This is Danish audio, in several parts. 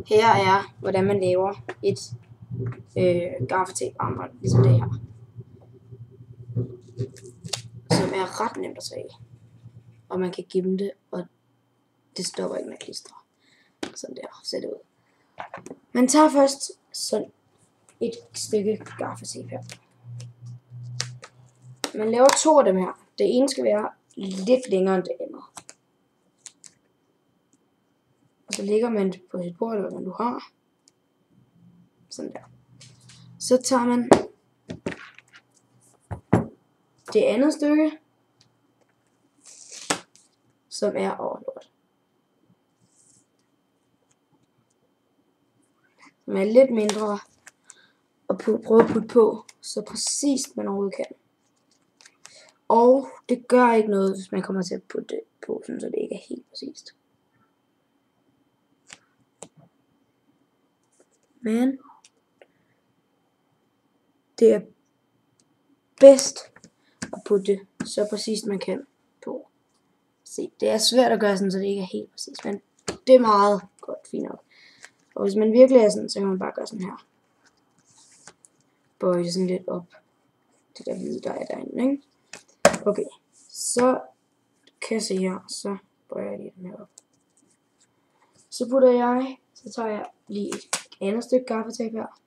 Her er, hvordan man laver et gaffatape-armbånd, ligesom det her. Som er ret nemt at tage. Og man kan gemme det, og det stopper ikke med at klistre. Sådan der, ser det ud. Man tager først sådan et stykke gaffatape her. Man laver 2 af dem her. Det ene skal være lidt længere end det andet. Og så lægger man det på sit bord, eller hvad man nu har. Sådan der. Så tager man det andet stykke, som er overlort. Som er lidt mindre, og prøve at putte på, så præcist man overhovedet kan. Og det gør ikke noget, hvis man kommer til at putte det på, så det ikke er helt præcist. Men det er bedst at putte det så præcist man kan på. Se, det er svært at gøre sådan, så det ikke er helt præcist, men det er meget godt, fint nok. Og hvis man virkelig er sådan, så kan man bare gøre sådan her. Bøje det sådan lidt op. Det der hvide, der er derinde, ikke? Okay, så kan jeg se her, så bøjer jeg lige den her op. Så tager jeg lige et andet stykke gaffatape her.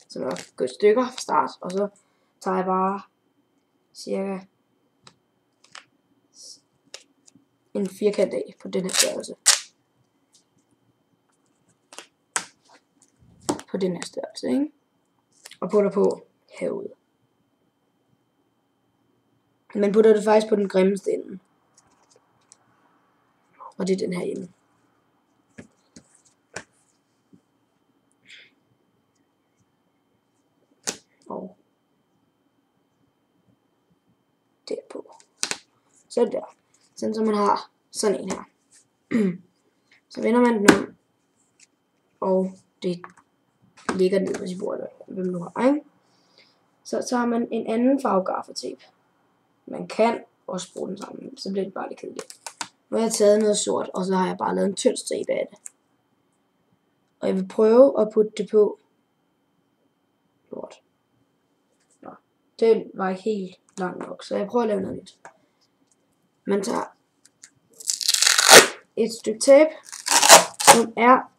Så der er godt stykker fra start, og så tager jeg bare cirka en firkant af på den her størrelse. På den her størrelse, ikke? Og putter på herude. Man putter det faktisk på den grimmeste ende. Og det er den her ende. Og derpå. Så der. Sådan så man har sådan en her. Så vender man den om. Og det ligger ned på sit bord, eller hvem nu har, ikke? Så tager man en anden farve gaffatape. Man kan også bruge den sammen, så bliver det bare lidt kedeligt. Nu har jeg taget noget sort, og så har jeg bare lavet en tynd stribe af det. Og jeg vil prøve at putte det på. Lort. Nå, det var ikke helt langt nok, så jeg prøver at lave noget nyt. Man tager et stykke tape, som er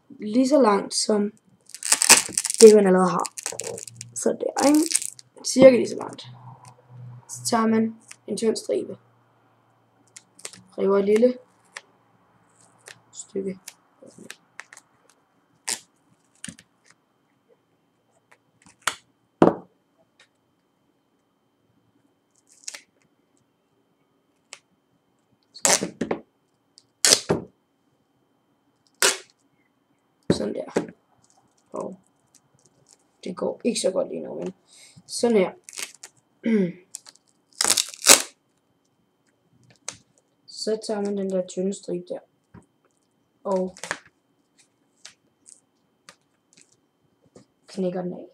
lige så langt som det man allerede har. Så der, ikke? Cirka lige så langt. Så tager man en tynd stribe. River et lille stykke. Sådan der. Og det går ikke så godt lige nu, men sådan her. Så tager man den der tynde stribe der. Og knækker den af.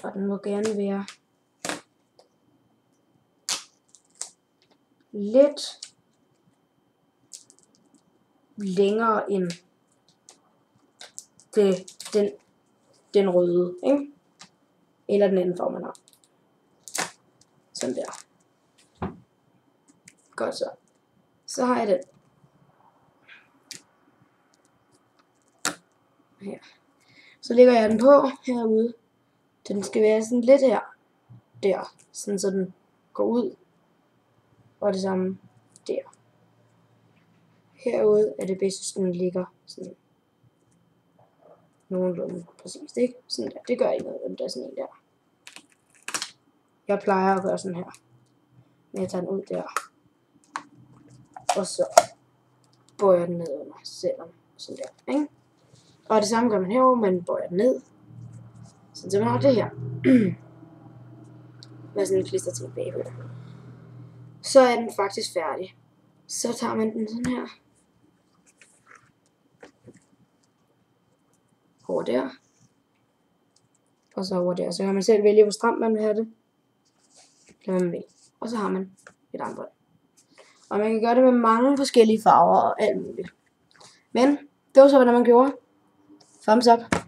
Og den må gerne være lidt længere end den røde, ikke? Eller den anden form, man har. Sådan der. Godt så. Så har jeg den. Her. Så lægger jeg den på herude. Den skal være sådan lidt her. Der. Sådan så den går ud. Og det samme der. Herude er det bedst, at den ligger sådan nogenlunde præcist, ikke? Sådan der. Det gør ikke noget, om der er sådan en der. Jeg plejer at gøre sådan her. Men jeg tager den ud der. Og så bøjer den ned under, selvom sådan der, ikke? Og det samme gør man herovre, man bøjer den ned. Så man har det her. Med sådan en klisterting bagved. Så er den faktisk færdig. Så tager man den sådan her. Over der. Og så over der. Så kan man selv vælge, hvor stramt man vil have det. Hvad man vil. Og så har man et armbånd. Og man kan gøre det med mange forskellige farver og alt muligt. Men det var så, hvordan man gjorde. Thumbs up.